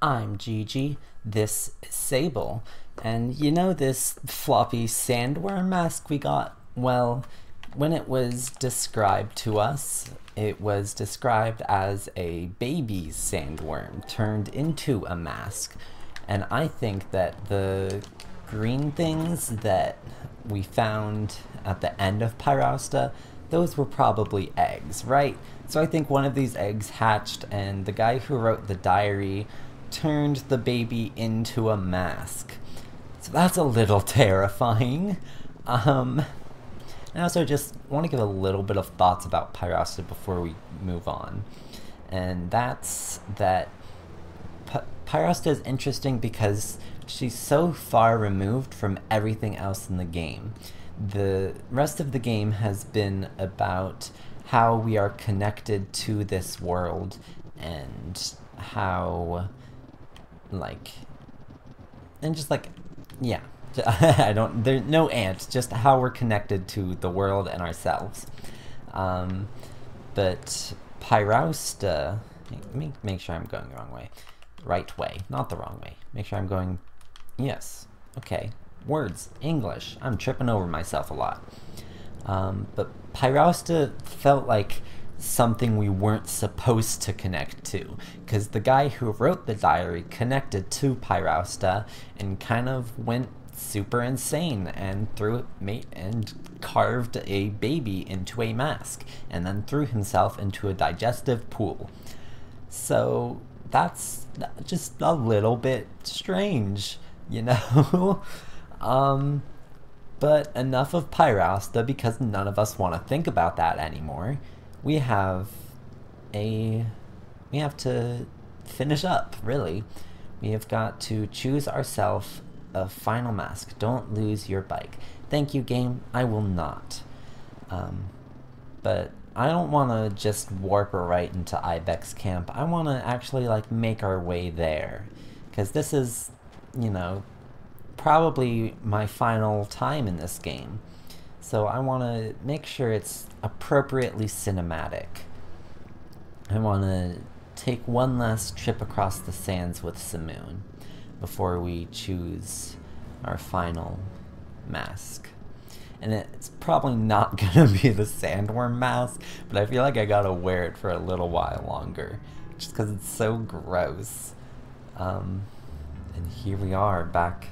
I'm Gigi, this is Sable, and you know this floppy sandworm mask we got? Well, when it was described to us, it was described as a baby sandworm turned into a mask, and I think that the green things that we found at the end of Pyrausta, those were probably eggs, right? So I think one of these eggs hatched, and the guy who wrote the diary turned the baby into a mask. So that's a little terrifying. I also just want to give a little bit of thoughts about Pyrausta before we move on. And that's that Pyrausta is interesting because she's so far removed from everything else in the game. The rest of the game has been about how we are connected to this world and how yeah, there's no ant, just how we're connected to the world and ourselves. But Pyrausta, let me make sure I'm going the wrong way. Right way, not the wrong way. Make sure I'm going, yes, okay. Words, English, I'm tripping over myself a lot. But Pyrausta felt like something we weren't supposed to connect to, because the guy who wrote the diary connected to Pyrausta and kind of went super insane and carved a baby into a mask and then threw himself into a digestive pool. So that's just a little bit strange, you know? But enough of Pyrausta, because none of us want to think about that anymore. We have to finish up, really. We have got to choose ourselves a final mask. Don't lose your bike. Thank you, game. I will not. But I don't want to just warp right into Ibex camp. I want to actually make our way there, because this is, you know, probably my final time in this game. So I want to make sure it's appropriately cinematic. I want to take one last trip across the sands with Simoon before we choose our final mask. And it's probably not gonna be the sandworm mask, but I feel like I gotta wear it for a little while longer, just because it's so gross. And here we are, back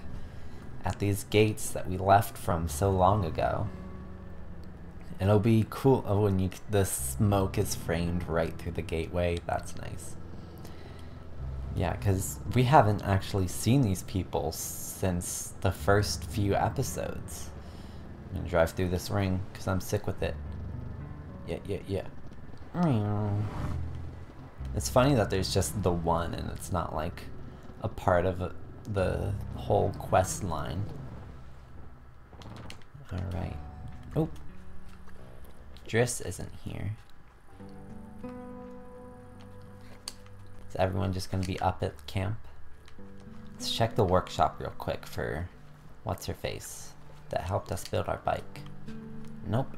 at these gates that we left from so long ago. And it'll be cool when the smoke is framed right through the gateway. That's nice. Yeah, because we haven't actually seen these people since the first few episodes. I'm gonna drive through this ring because I'm sick with it. Yeah. It's funny that there's just the one and it's not like a part of the whole quest line. Alright. Oh. Driss isn't here. Is everyone just gonna be up at camp? Let's check the workshop real quick for what's her face that helped us build our bike. Nope.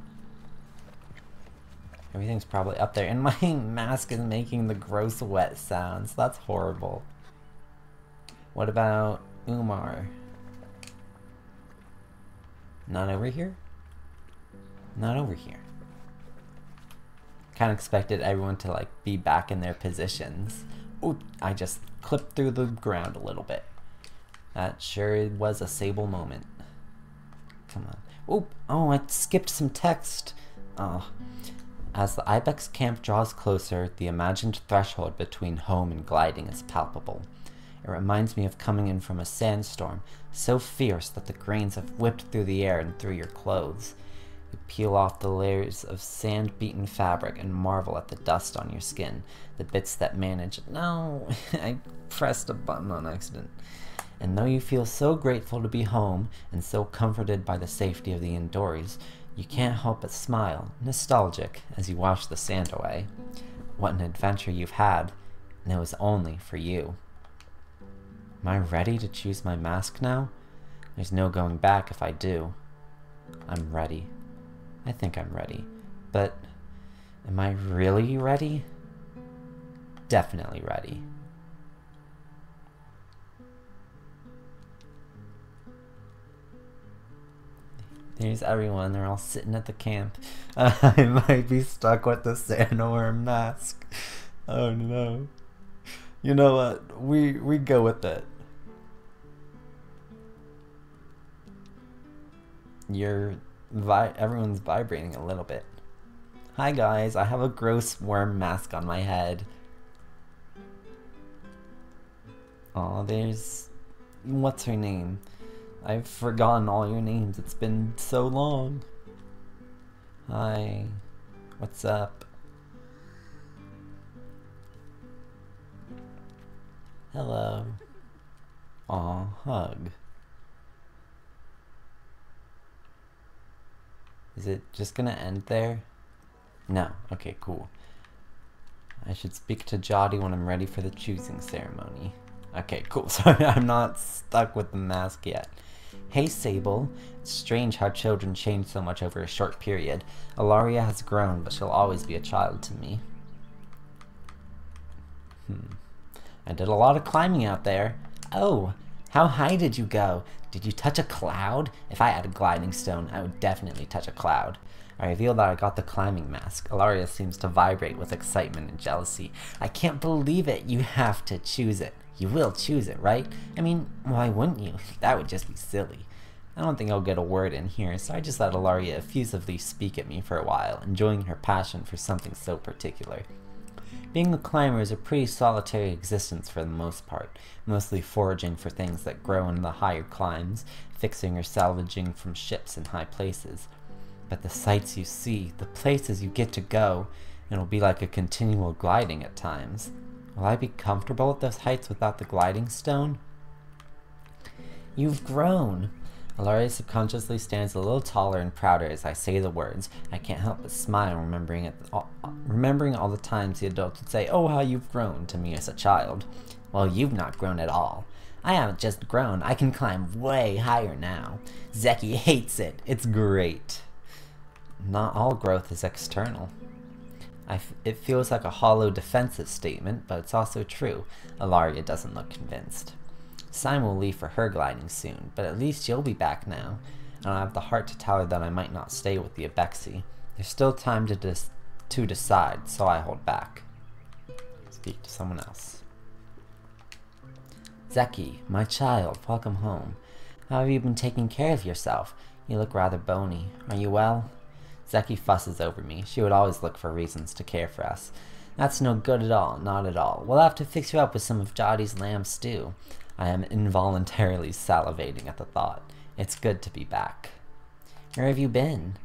Everything's probably up there, and my mask is making the gross wet sounds. That's horrible. What about Umar? Not over here? Not over here. Kind of expected everyone to be back in their positions. Oop, I just clipped through the ground a little bit. That sure was a Sable moment. Come on. Oop, oh, I skipped some text. Oh. As the Ibex camp draws closer, the imagined threshold between home and gliding is palpable. It reminds me of coming in from a sandstorm, so fierce that the grains have whipped through the air and through your clothes. You peel off the layers of sand-beaten fabric and marvel at the dust on your skin, the bits that manage— No, I pressed a button on accident. And though you feel so grateful to be home and so comforted by the safety of the indoors, you can't help but smile, nostalgic, as you wash the sand away. What an adventure you've had, and it was only for you. Am I ready to choose my mask now? There's no going back if I do. I'm ready. I think I'm ready. But am I really ready? Definitely ready. Here's everyone. They're all sitting at the camp. I might be stuck with the sandworm mask. Oh no. You know what? We go with it. Everyone's vibrating a little bit. Hi guys, I have a gross worm mask on my head. Aw, there's... What's her name? I've forgotten all your names. It's been so long. Hi. What's up? Hello. Aw, hug. Is it just gonna end there? No. Okay, cool. I should speak to Jotty when I'm ready for the choosing ceremony. Okay, cool. Sorry, I'm not stuck with the mask yet. Hey, Sable. It's strange how children change so much over a short period. Ilaria has grown, but she'll always be a child to me. I did a lot of climbing out there. Oh, how high did you go? Did you touch a cloud? If I had a gliding stone, I would definitely touch a cloud. I reveal that I got the climbing mask. Ilaria seems to vibrate with excitement and jealousy. I can't believe it. You have to choose it. You will choose it, right? I mean, why wouldn't you? That would just be silly. I don't think I'll get a word in here, so I just let Ilaria effusively speak at me for a while, enjoying her passion for something so particular. Being a climber is a pretty solitary existence for the most part, mostly foraging for things that grow in the higher climbs, fixing or salvaging from ships in high places. But the sights you see, the places you get to go, it'll be like a continual gliding at times. Will I be comfortable at those heights without the gliding stone? You've grown! Ilaria subconsciously stands a little taller and prouder as I say the words. I can't help but smile, remembering all the times the adults would say, "Oh, how you've grown," to me as a child. Well, you've not grown at all. I haven't just grown, I can climb way higher now. Zeki hates it. It's great. Not all growth is external. It feels like a hollow defensive statement, but it's also true. Ilaria doesn't look convinced. Simon will leave for her gliding soon, but at least you'll be back now. I don't have the heart to tell her that I might not stay with the Abexi. There's still time to decide, so I hold back. Speak to someone else. Zeki, my child, welcome home. How have you been taking care of yourself? You look rather bony. Are you well? Zeki fusses over me. She would always look for reasons to care for us. That's no good at all, not at all. We'll have to fix you up with some of Jotty's lamb stew. I am involuntarily salivating at the thought. It's good to be back. Where have you been?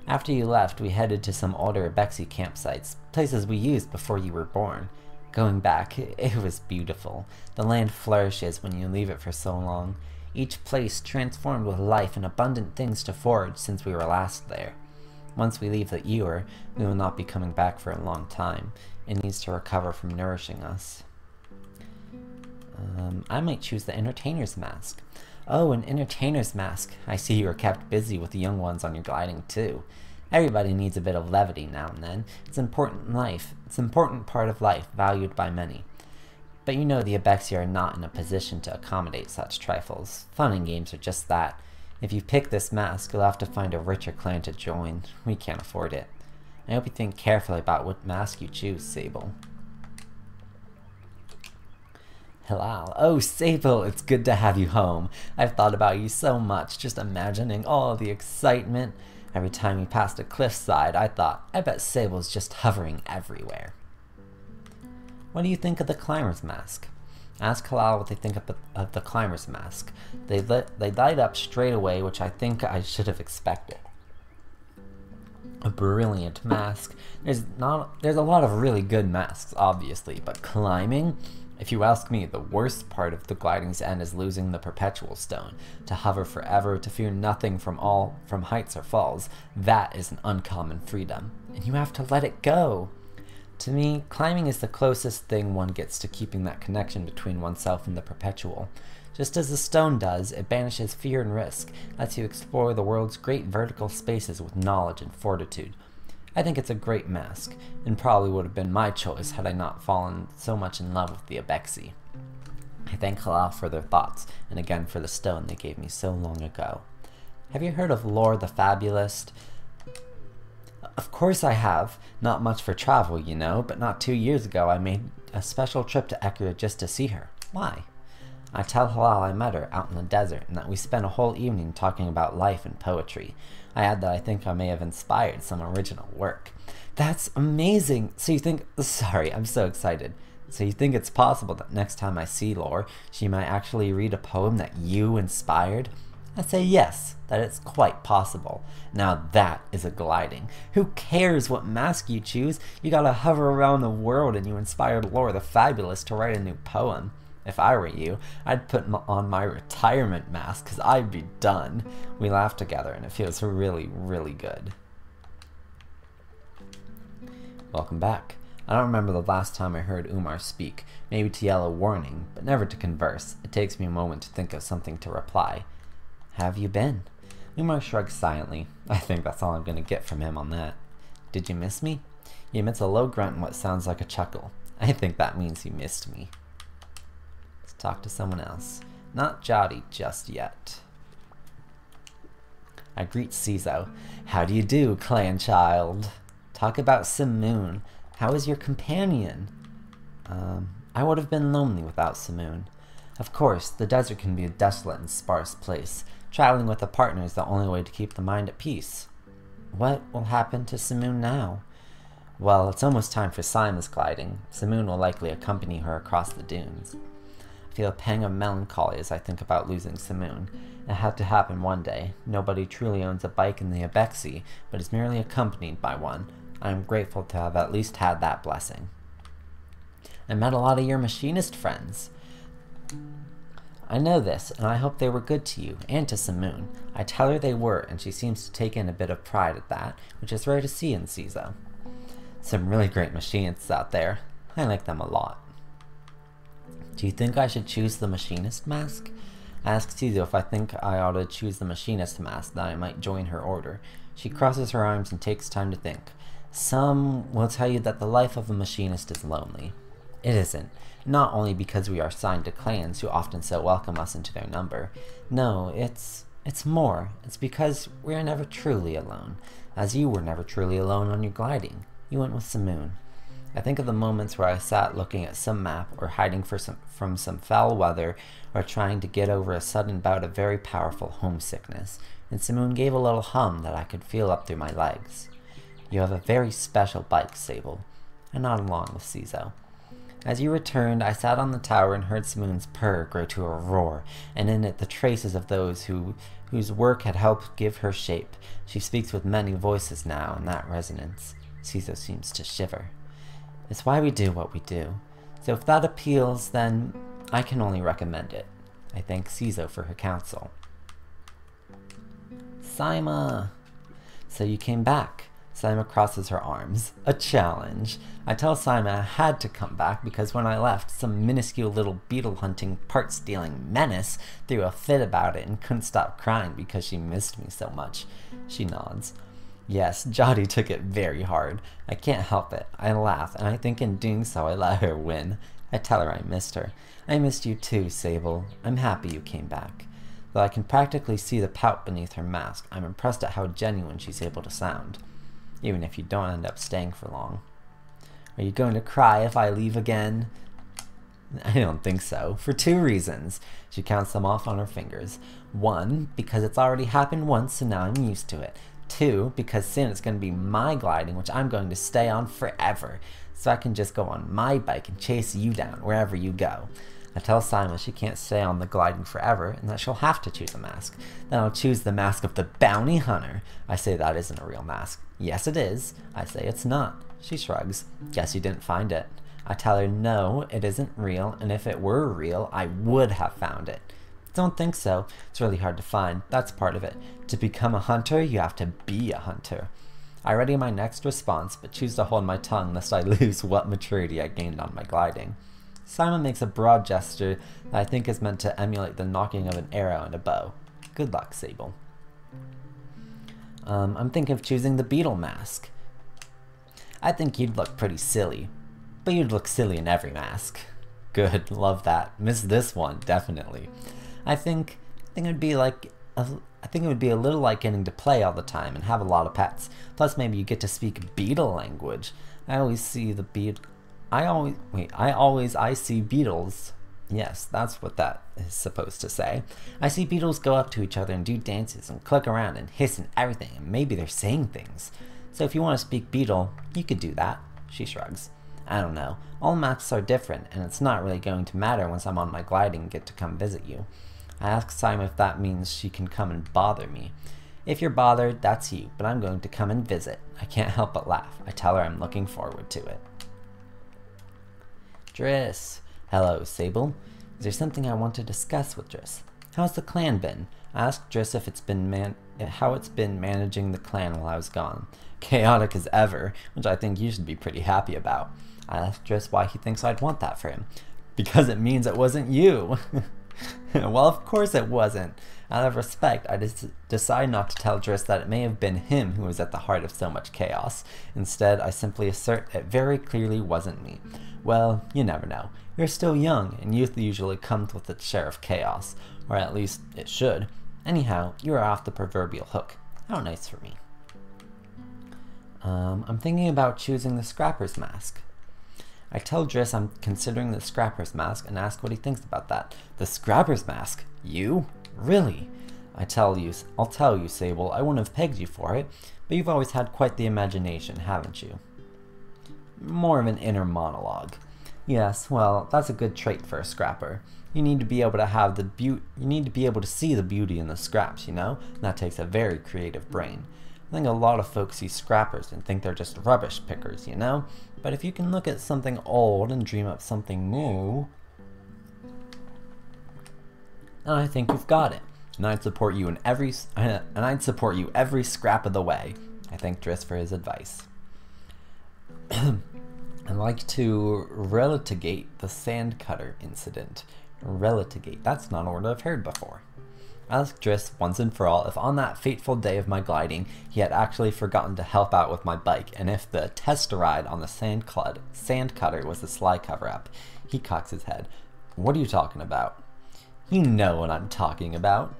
After you left, we headed to some older Abexi campsites, places we used before you were born. Going back, it was beautiful. The land flourishes when you leave it for so long. Each place transformed with life and abundant things to forage since we were last there. Once we leave the Ewer, we will not be coming back for a long time. It needs to recover from nourishing us. I might choose the entertainer's mask. Oh, an entertainer's mask. I see you are kept busy with the young ones on your gliding too. Everybody needs a bit of levity now and then. It's important in life. It's an important part of life, valued by many. But you know the Abexi are not in a position to accommodate such trifles. Fun and games are just that. If you pick this mask, you'll have to find a richer clan to join. We can't afford it. I hope you think carefully about what mask you choose, Sable. Hello. Oh, Sable, it's good to have you home. I've thought about you so much, just imagining all the excitement. Every time you passed a cliffside, I thought, I bet Sable's just hovering everywhere. What do you think of the climber's mask? Ask Halal what they think of the climber's mask. They light up straight away, which I think I should have expected. A brilliant mask. There's a lot of really good masks, obviously, but climbing? If you ask me, the worst part of the gliding's end is losing the perpetual stone. To hover forever, to fear nothing from heights or falls, that is an uncommon freedom. And you have to let it go. To me, climbing is the closest thing one gets to keeping that connection between oneself and the perpetual. Just as the stone does, it banishes fear and risk, lets you explore the world's great vertical spaces with knowledge and fortitude. I think it's a great mask, and probably would have been my choice had I not fallen so much in love with the Abexi. I thank Halal for their thoughts, and again for the stone they gave me so long ago. Have you heard of Lore the Fabulist? Of course I have. Not much for travel, you know, but not 2 years ago I made a special trip to Ekra just to see her. Why? I tell Halal I met her out in the desert and that we spent a whole evening talking about life and poetry. I add that I think I may have inspired some original work. That's amazing! So you think... Sorry, I'm so excited. So you think it's possible that next time I see Lore, she might actually read a poem that you inspired? I say yes, that it's quite possible. Now that is a gliding. Who cares what mask you choose? You gotta hover around the world and you inspired Lore the Fabulous to write a new poem. If I were you, I'd put on my retirement mask because I'd be done. We laugh together and it feels really, really good. Welcome back. I don't remember the last time I heard Umar speak, maybe to yell a warning, but never to converse. It takes me a moment to think of something to reply. Have you been? Umar shrugs silently. I think that's all I'm going to get from him on that. Did you miss me? He emits a low grunt and what sounds like a chuckle. I think that means he missed me. Let's talk to someone else. Not Jody just yet. I greet Cizo. How do you do, clan child? Talk about Simoon. How is your companion? I would have been lonely without Simoon. Of course, the desert can be a desolate and sparse place. Traveling with a partner is the only way to keep the mind at peace. What will happen to Simoon now? Well, it's almost time for Sima's gliding. Simoon will likely accompany her across the dunes. I feel a pang of melancholy as I think about losing Simoon. It had to happen one day. Nobody truly owns a bike in the Abexi, but is merely accompanied by one. I am grateful to have at least had that blessing. I met a lot of your machinist friends. I know this, and I hope they were good to you, and to Simoon. I tell her they were, and she seems to take in a bit of pride at that, which is rare to see in Cizo. Some really great machinists out there. I like them a lot. Do you think I should choose the machinist mask? I ask Cizo if I think I ought to choose the machinist mask, that I might join her order. She crosses her arms and takes time to think. Some will tell you that the life of a machinist is lonely. It isn't. Not only because we are signed to clans who often so welcome us into their number. No, it's more. It's because we are never truly alone. As you were never truly alone on your gliding. You went with Simoon. I think of the moments where I sat looking at some map, or hiding from some foul weather, or trying to get over a sudden bout of very powerful homesickness, and Simoon gave a little hum that I could feel up through my legs. You have a very special bike, Sable. I nod along with Cizo. As you returned, I sat on the tower and heard Simoon's purr grow to a roar, and in it the traces of those whose work had helped give her shape. She speaks with many voices now, in that resonance. Cizo seems to shiver. It's why we do what we do. So if that appeals, then I can only recommend it. I thank Cizo for her counsel. Sima! So you came back. Sima crosses her arms. A challenge. I tell Sima I had to come back because when I left, some minuscule little beetle-hunting, part-stealing menace threw a fit about it and couldn't stop crying because she missed me so much. She nods. Yes, Jody took it very hard. I can't help it. I laugh, and I think in doing so I let her win. I tell her I missed her. I missed you too, Sable. I'm happy you came back. Though I can practically see the pout beneath her mask, I'm impressed at how genuine she's able to sound. Even if you don't end up staying for long. Are you going to cry if I leave again? I don't think so, for 2 reasons. She counts them off on her fingers. 1, because it's already happened once, so now I'm used to it. 2, because soon it's going to be my gliding, which I'm going to stay on forever. So I can just go on my bike and chase you down wherever you go. I tell Sima she can't stay on the gliding forever, and that she'll have to choose a mask. Then I'll choose the mask of the bounty hunter. I say that isn't a real mask. Yes, it is. I say it's not. She shrugs. Guess you didn't find it. I tell her no, it isn't real, and if it were real, I would have found it. Don't think so. It's really hard to find. That's part of it. To become a hunter, you have to be a hunter. I ready my next response, but choose to hold my tongue lest I lose what maturity I gained on my gliding. Simon makes a broad gesture that I think is meant to emulate the knocking of an arrow and a bow. Good luck, Sable. I'm thinking of choosing the beetle mask. I think you'd look pretty silly, but you'd look silly in every mask. Good, love that. Missed this one, definitely. I think it'd be like I think it would be a little like getting to play all the time and have a lot of pets. Plus, maybe you get to speak beetle language. I always see the I see beetles. Yes, that's what that is supposed to say. I see beetles go up to each other and do dances and click around and hiss and everything, and maybe they're saying things. So if you want to speak beetle, you could do that. She shrugs. I don't know. All masks are different, and it's not really going to matter once I'm on my gliding and get to come visit you. I ask Simon if that means she can come and bother me. If you're bothered, that's you, but I'm going to come and visit. I can't help but laugh. I tell her I'm looking forward to it. Driss. Hello, Sable. Is there something I want to discuss with Driss? How's the clan been? I asked Driss if how it's been managing the clan while I was gone. Chaotic as ever, which I think you should be pretty happy about. I asked Driss why he thinks I'd want that for him. Because it means it wasn't you. Well, of course it wasn't. Out of respect, I decide not to tell Driss that it may have been him who was at the heart of so much chaos. Instead, I simply assert it very clearly wasn't me. Well, you never know. You're still young, and youth usually comes with its share of chaos. Or at least, it should. Anyhow, you are off the proverbial hook. How nice for me. I'm thinking about choosing the Scrapper's Mask. I tell Driss I'm considering the Scrapper's Mask and ask what he thinks about that. The Scrapper's Mask? You? Really? I'll tell you, Sable, I wouldn't have pegged you for it, but you've always had quite the imagination, haven't you? More of an inner monologue. Yes, well, that's a good trait for a scrapper. You need to be able to have you need to be able to see the beauty in the scraps, you know? And that takes a very creative brain. I think a lot of folks see scrappers and think they're just rubbish pickers, you know? But if you can look at something old and dream up something new, then I think you've got it. And I'd support you every scrap of the way. I thank Driss for his advice. I'd like to relitigate the sand cutter incident. Relitigate, that's not a word I've heard before. I asked Driss once and for all if on that fateful day of my gliding he had actually forgotten to help out with my bike, and if the test ride on the sand cutter was a sly cover-up. He cocks his head. What are you talking about? You know what I'm talking about.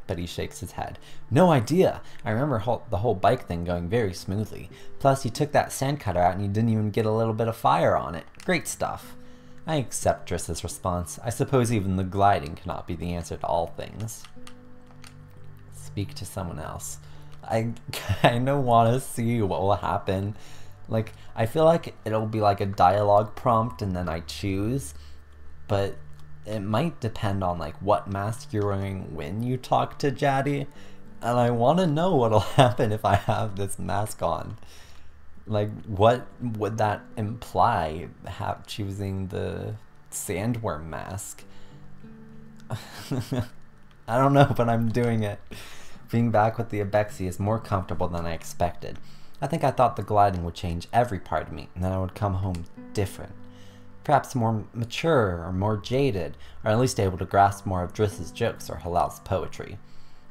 But he shakes his head. No idea. I remember the whole bike thing going very smoothly. Plus, you took that sand cutter out and you didn't even get a little bit of fire on it. Great stuff. I accept Driss's response. I suppose even the gliding cannot be the answer to all things. Speak to someone else. I kind of want to see what will happen. Like, I feel like it'll be like a dialogue prompt and then I choose. But it might depend on like what mask you're wearing when you talk to Jaddy, and I want to know what'll happen if I have this mask on. Like, what would that imply? Choosing the sandworm mask? I don't know, but I'm doing it. Being back with the Abexi is more comfortable than I expected. I think I thought the gliding would change every part of me, and then I would come home different. Perhaps more mature or more jaded, or at least able to grasp more of Driss's jokes or Halal's poetry.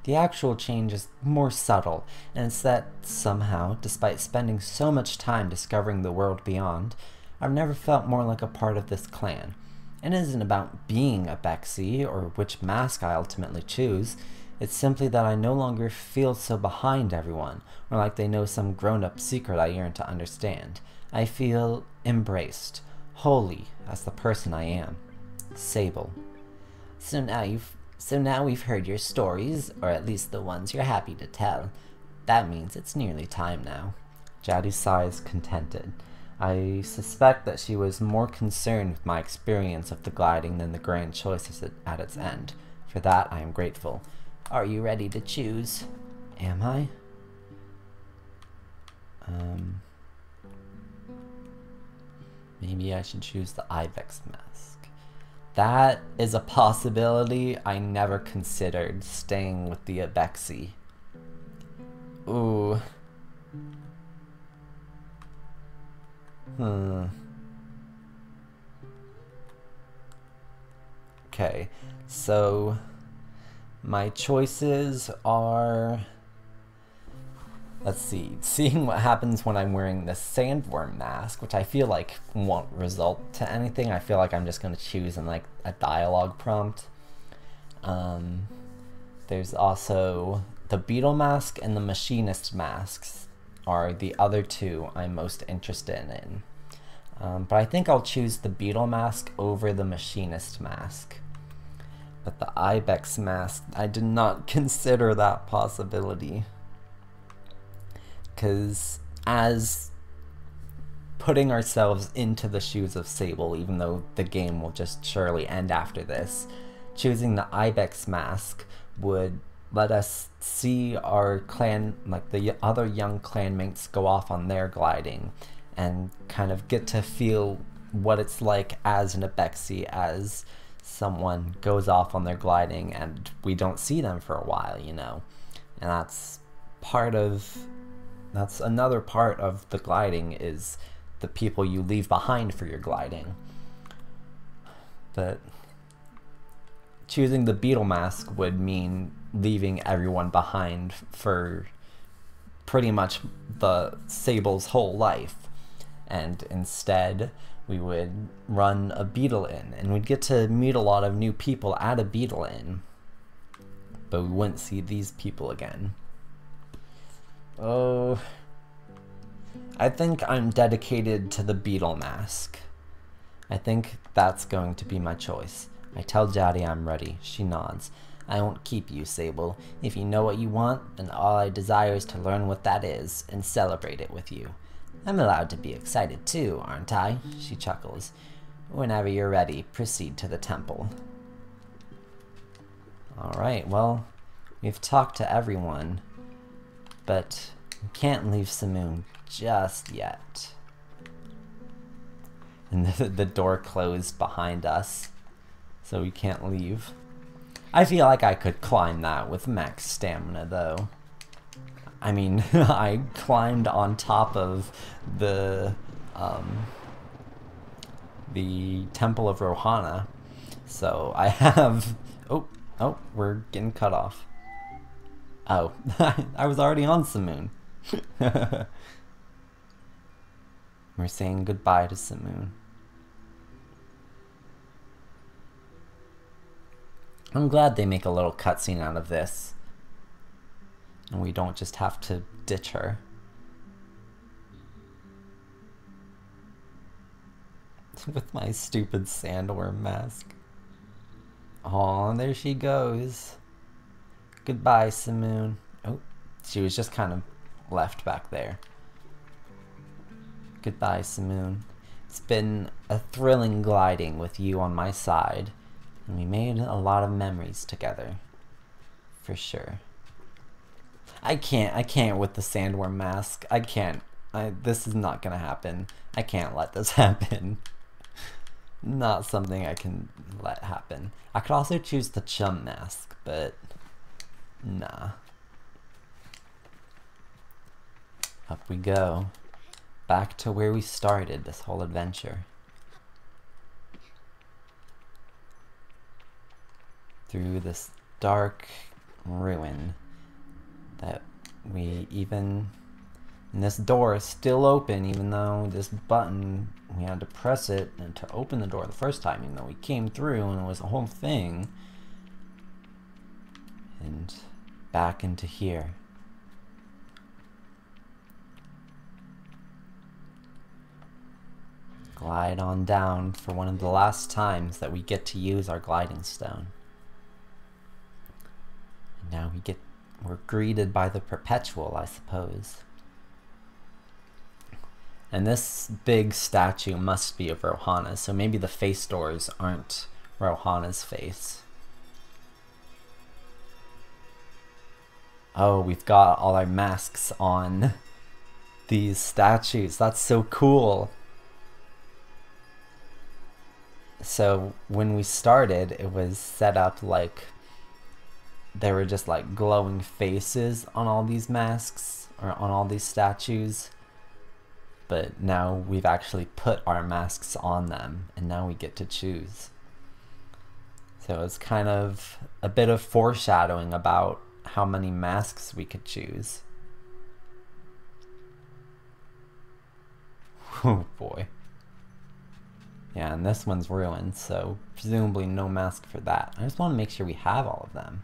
The actual change is more subtle, and it's that somehow, despite spending so much time discovering the world beyond, I've never felt more like a part of this clan. It isn't about being a Bexy or which mask I ultimately choose. It's simply that I no longer feel so behind everyone, or like they know some grown-up secret I yearn to understand. I feel embraced. Holy as the person I am. Sable. So now we've heard your stories, or at least the ones you're happy to tell. That means it's nearly time now. Jaddy sighs contented. I suspect that she was more concerned with my experience of the gliding than the grand choices at its end. For that I am grateful. Are you ready to choose? Am I? Maybe I should choose the Ibex mask. That is a possibility. I never considered staying with the Abexi. Ooh. Okay, so my choices are... Let's see, seeing what happens when I'm wearing the sandworm mask, which I feel like won't result to anything. I feel like I'm just going to choose in like a dialogue prompt. There's also the Beetle mask and the Machinist masks are the other two I'm most interested in. But I think I'll choose the Beetle mask over the Machinist mask. But the Ibex mask, I did not consider that possibility. Because as putting ourselves into the shoes of Sable, even though the game will just surely end after this, choosing the Ibex mask would let us see our clan, like the other young clanmates, go off on their gliding and kind of get to feel what it's like as an Ibexi, as someone goes off on their gliding and we don't see them for a while, you know. And that's another part of the gliding, is the people you leave behind for your gliding. But choosing the Beetle mask would mean leaving everyone behind for pretty much the Sable's whole life. And instead, we would run a Beetle Inn, and we'd get to meet a lot of new people at a Beetle Inn. But we wouldn't see these people again. Oh, I think I'm dedicated to the Beetle mask. I think that's going to be my choice. I tell Daddy I'm ready. She nods. I won't keep you, Sable. If you know what you want, then all I desire is to learn what that is, and celebrate it with you. I'm allowed to be excited too, aren't I? She chuckles. Whenever you're ready, proceed to the temple. Alright, well, we've talked to everyone, but we can't leave Simoon just yet. And the door closed behind us, so we can't leave. I feel like I could climb that with max stamina, though. I mean, I climbed on top of the Temple of Rohana, so I have... Oh, we're getting cut off. Oh, I was already on Simoon. We're saying goodbye to Simoon. I'm glad they make a little cutscene out of this, and we don't just have to ditch her. With my stupid sandworm mask. Aw, there she goes. Goodbye, Simoon. Oh, she was just kind of left back there. Goodbye, Simoon. It's been a thrilling gliding with you on my side, and we made a lot of memories together. For sure. I can't with the sandworm mask. I can't. This is not gonna happen. I can't let this happen. Not something I can let happen. I could also choose the chum mask, but nah. Up we go. Back to where we started this whole adventure. Through this dark ruin that we even... And this door is still open, even though this button, we had to press it and to open the door the first time, even though we came through and it was a whole thing. And back into here. Glide on down for one of the last times that we get to use our gliding stone. And now we're greeted by the Perpetual, I suppose. And this big statue must be of Rohana, so maybe the face doors aren't Rohana's face. Oh, we've got all our masks on these statues. That's so cool. So when we started, it was set up like there were just like glowing faces on all these masks, or on all these statues. But now we've actually put our masks on them, and now we get to choose. So it's kind of a bit of foreshadowing about how many masks we could choose. Oh boy. Yeah, and this one's ruined, so presumably no mask for that. I just want to make sure we have all of them.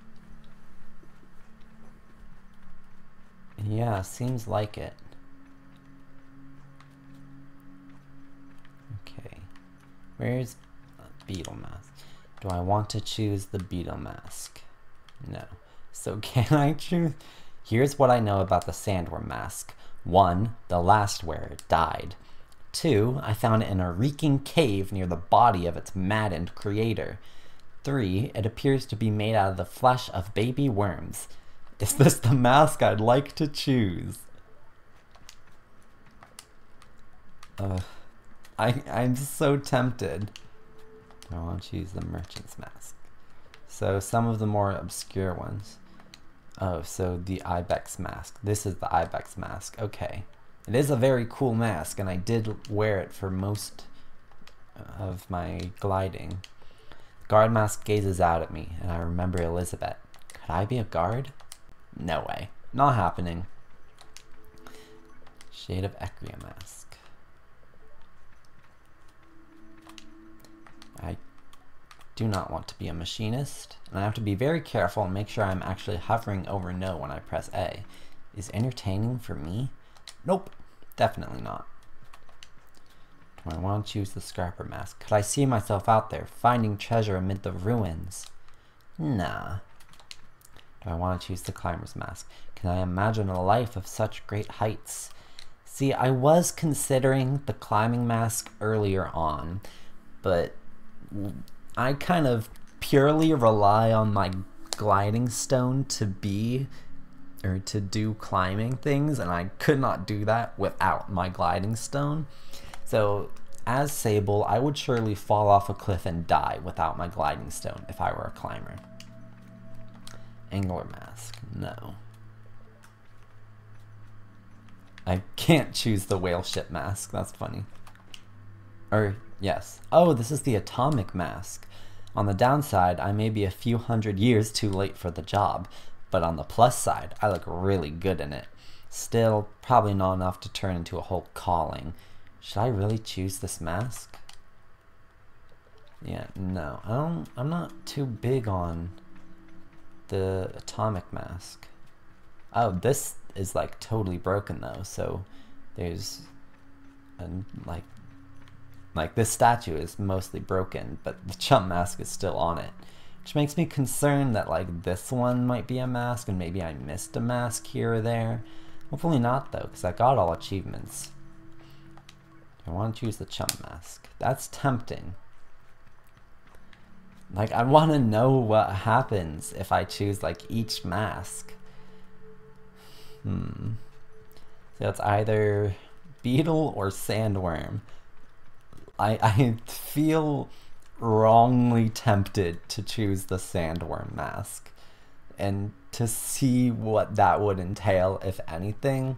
Yeah, seems like it. Okay. Where's beetle mask? Do I want to choose the beetle mask? No. So can I choose? Here's what I know about the sandworm mask. 1. The last wearer died. 2. I found it in a reeking cave near the body of its maddened creator. 3. It appears to be made out of the flesh of baby worms. Is this the mask I'd like to choose? I'm so tempted. I want to choose the merchant's mask. So some of the more obscure ones. Oh, so the ibex mask. This is the ibex mask. Okay. It is a very cool mask, and I did wear it for most of my gliding. Guard mask gazes out at me, and I remember Elizabeth. Could I be a guard? No way. Not happening. Shade of Ecria mask. I do not want to be a machinist, and I have to be very careful and make sure I'm actually hovering over no when I press A. Is entertaining for me? Nope, definitely not. Do I want to choose the scrapper mask? Could I see myself out there, finding treasure amid the ruins? Nah. Do I want to choose the climber's mask? Can I imagine a life of such great heights? See, I was considering the climbing mask earlier on, but I kind of purely rely on my gliding stone to do climbing things, and I could not do that without my gliding stone. So as Sable, I would surely fall off a cliff and die without my gliding stone if I were a climber. Angler mask, no. I can't choose the whale ship mask, that's funny. Or, yes. Oh, this is the atomic mask. On the downside, I may be a few hundred years too late for the job, but on the plus side, I look really good in it. Still, probably not enough to turn into a whole calling. Should I really choose this mask? Yeah, no. I'm not too big on the atomic mask. Oh, this is like totally broken though, so there's like this statue is mostly broken, but the jump mask is still on it, which makes me concerned that like this one might be a mask and maybe I missed a mask here or there. Hopefully not though, because I got all achievements. I want to choose the chump mask. That's tempting. Like, I want to know what happens if I choose like each mask. So it's either beetle or sandworm. I feel wrongly tempted to choose the sandworm mask, and to see what that would entail, if anything.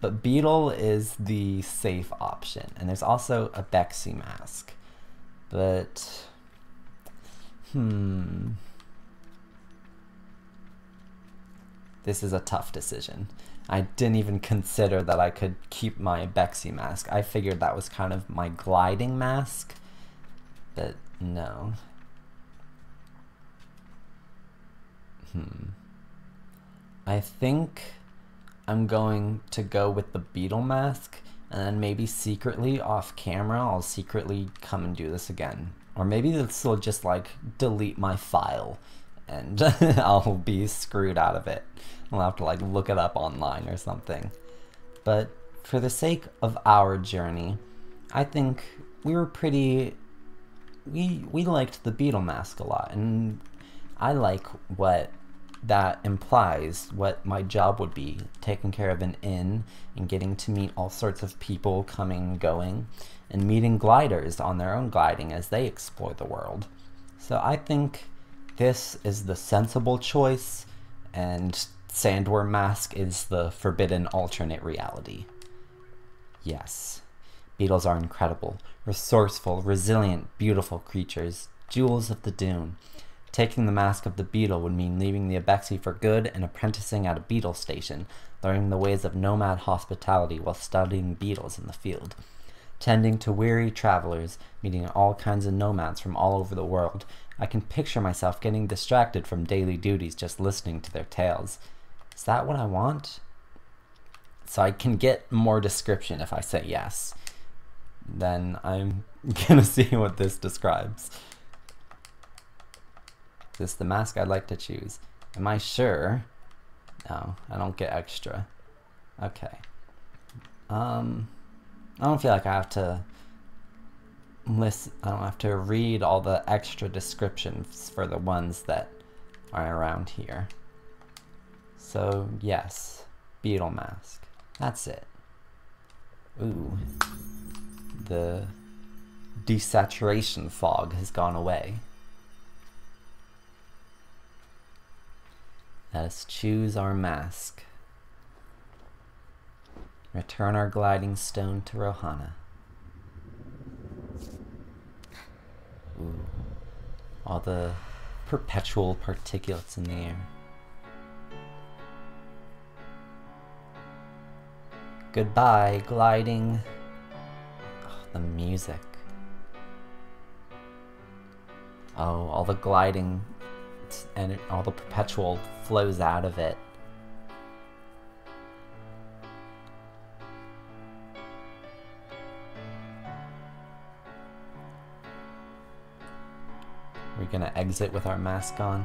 But beetle is the safe option, and there's also a Bexy mask. But this is a tough decision. I didn't even consider that I could keep my Bexy mask. I figured that was kind of my gliding mask, but no. I think I'm going to go with the beetle mask, and then maybe secretly off camera I'll secretly come and do this again. Or maybe this will just like delete my file and I'll be screwed out of it. I'll have to like look it up online or something. But for the sake of our journey, I think we were pretty... We liked the beetle mask a lot, and I like what that implies, what my job would be, taking care of an inn and getting to meet all sorts of people coming and going, and meeting gliders on their own gliding as they explore the world. So I think this is the sensible choice, and Sandworm Mask is the forbidden alternate reality. Yes, beetles are incredible, resourceful, resilient, beautiful creatures, jewels of the dune. Taking the mask of the beetle would mean leaving the Abexi for good and apprenticing at a beetle station, learning the ways of nomad hospitality while studying beetles in the field. Tending to weary travelers, meeting all kinds of nomads from all over the world, I can picture myself getting distracted from daily duties just listening to their tales. Is that what I want? So I can get more description if I say yes. Then I'm gonna see what this describes. Is this the mask I'd like to choose? Am I sure? No, I don't get extra. Okay. I don't feel like I have to listen. I don't have to read all the extra descriptions for the ones that are around here. So yes, beetle mask. That's it. Ooh, the desaturation fog has gone away. Let us choose our mask. Return our gliding stone to Rohana. Ooh, all the perpetual particulates in the air. Goodbye, gliding. Oh, the music. Oh, all the gliding and all the perpetual flows out of it. We're gonna exit with our mask on.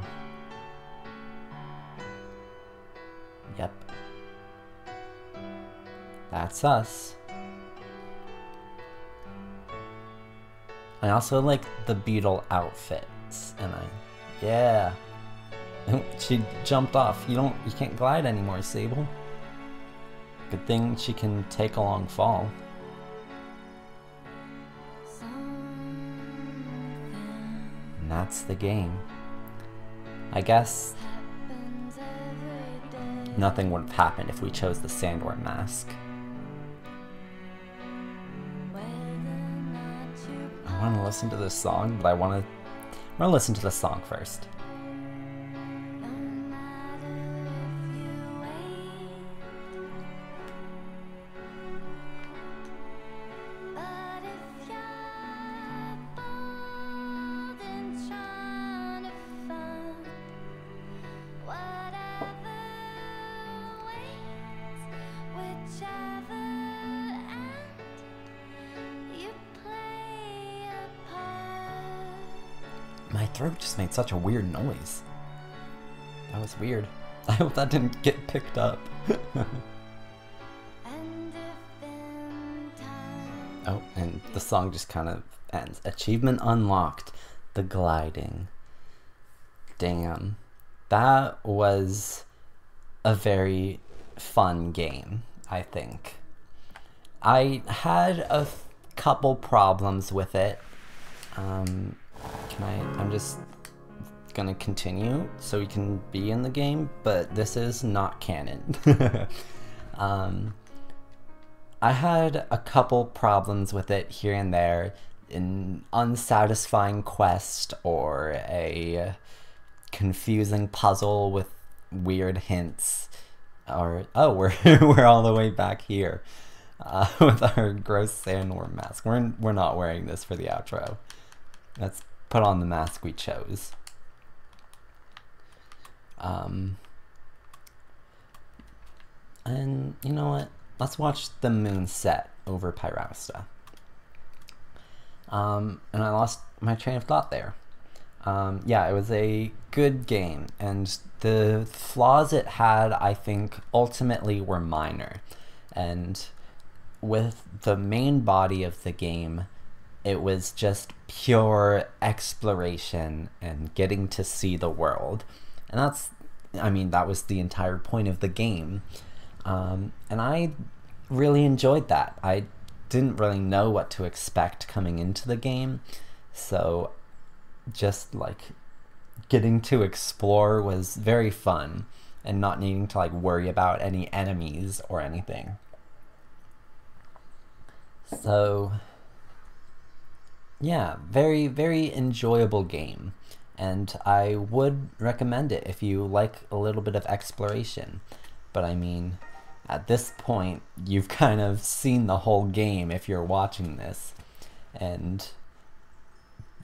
Yep. That's us. I also like the beetle outfits, and yeah. She jumped off. You can't glide anymore, Sable. Good thing she can take a long fall. And that's the game. I guess nothing would have happened if we chose the sandworm mask. I want to listen to this song, but I want to listen to the song first. My throat just made such a weird noise. That was weird. I hope that didn't get picked up. Oh, and the song just kind of ends. Achievement unlocked. The gliding. Damn. That was a very fun game, I think. I had a couple problems with it. I'm just gonna continue so we can be in the game, but this is not canon. I had a couple problems with it here and there, an unsatisfying quest or a confusing puzzle with weird hints, or oh, we're all the way back here with our gross sandworm mask. We're not wearing this for the outro. Let's put on the mask we chose. And you know what? Let's watch the moon set over Pyrosta. And I lost my train of thought there. Yeah, it was a good game, and the flaws it had, I think, ultimately were minor. And with the main body of the game, it was just pure exploration and getting to see the world. And that was the entire point of the game. And I really enjoyed that. I didn't really know what to expect coming into the game, so just like getting to explore was very fun, and not needing to like worry about any enemies or anything. So yeah, very, very enjoyable game, and I would recommend it if you like a little bit of exploration. But I mean, at this point, you've kind of seen the whole game if you're watching this, and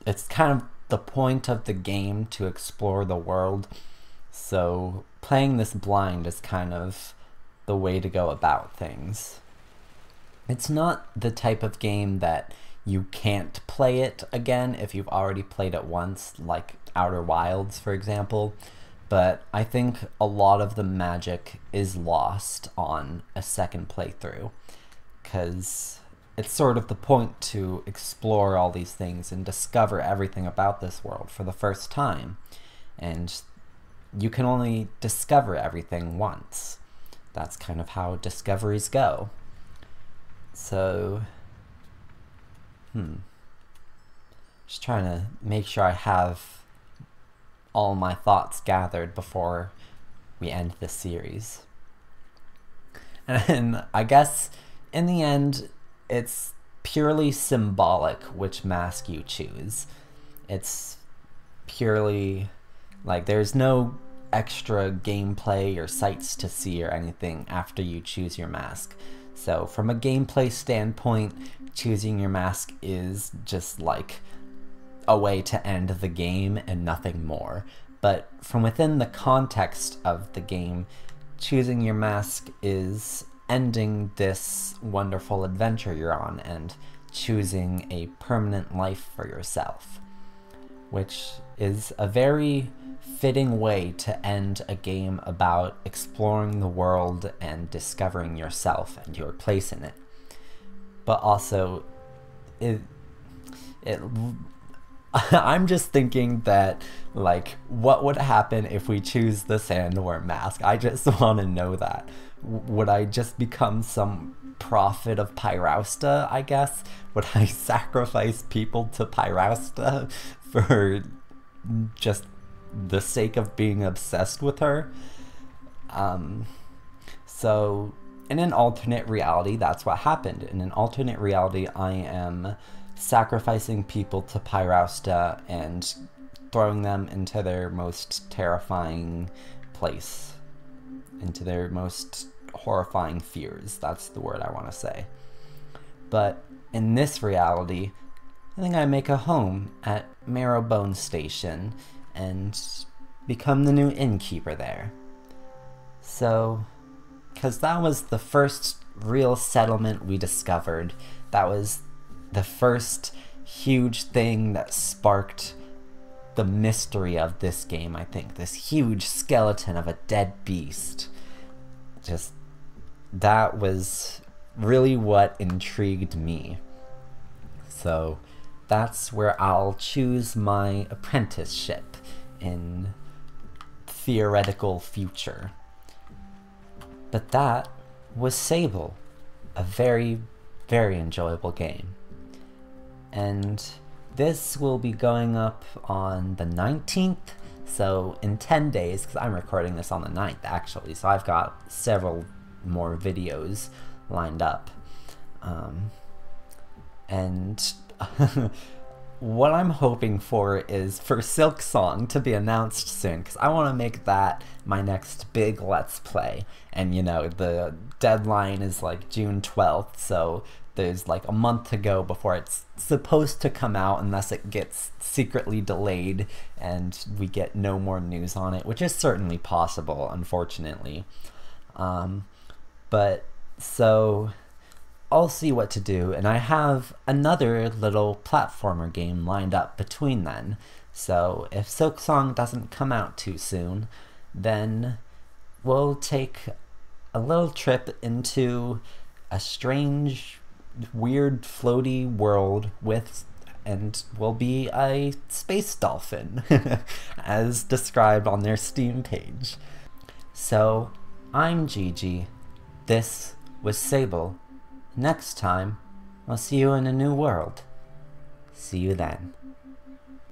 it's kind of the point of the game to explore the world, so playing this blind is kind of the way to go about things. It's not the type of game that you can't play it again if you've already played it once, like Outer Wilds, for example, but I think a lot of the magic is lost on a second playthrough, because it's sort of the point to explore all these things and discover everything about this world for the first time, and you can only discover everything once. That's kind of how discoveries go. So, just trying to make sure I have all my thoughts gathered before we end this series. And I guess, in the end, it's purely symbolic which mask you choose. It's purely, like, there's no extra gameplay or sights to see or anything after you choose your mask. So from a gameplay standpoint, choosing your mask is just like a way to end the game and nothing more. But from within the context of the game, choosing your mask is ending this wonderful adventure you're on and choosing a permanent life for yourself, which is a very fitting way to end a game about exploring the world and discovering yourself and your place in it. But also, I'm just thinking that, like, what would happen if we choose the Sandworm mask? I just want to know that. Would I just become some prophet of Pyrausta, I guess? Would I sacrifice people to Pyrausta for just the sake of being obsessed with her? So in an alternate reality, that's what happened. In an alternate reality, I am sacrificing people to Pyrausta and throwing them into their most terrifying place, into their most horrifying fears. That's the word I want to say. But in this reality, I think I make a home at Marrowbone Station and become the new innkeeper there. So, because that was the first real settlement we discovered. That was the first huge thing that sparked the mystery of this game, I think. This huge skeleton of a dead beast. Just, that was really what intrigued me. So, that's where I'll choose my apprenticeship in theoretical future. But that was Sable, a very, very enjoyable game. And this will be going up on the 19th, so in 10 days, because I'm recording this on the 9th actually, so I've got several more videos lined up. And what I'm hoping for is for Silksong to be announced soon, because I want to make that my next big Let's Play. And, you know, the deadline is like June 12th, so there's like a month to go before it's supposed to come out, unless it gets secretly delayed and we get no more news on it, which is certainly possible, unfortunately. But, so I'll see what to do, and I have another little platformer game lined up between then. So if Silksong doesn't come out too soon, then we'll take a little trip into a strange, weird, floaty world and will be a space dolphin, as described on their Steam page. So, I'm Gigi. This was Sable. Next time, I'll see you in a new world. See you then.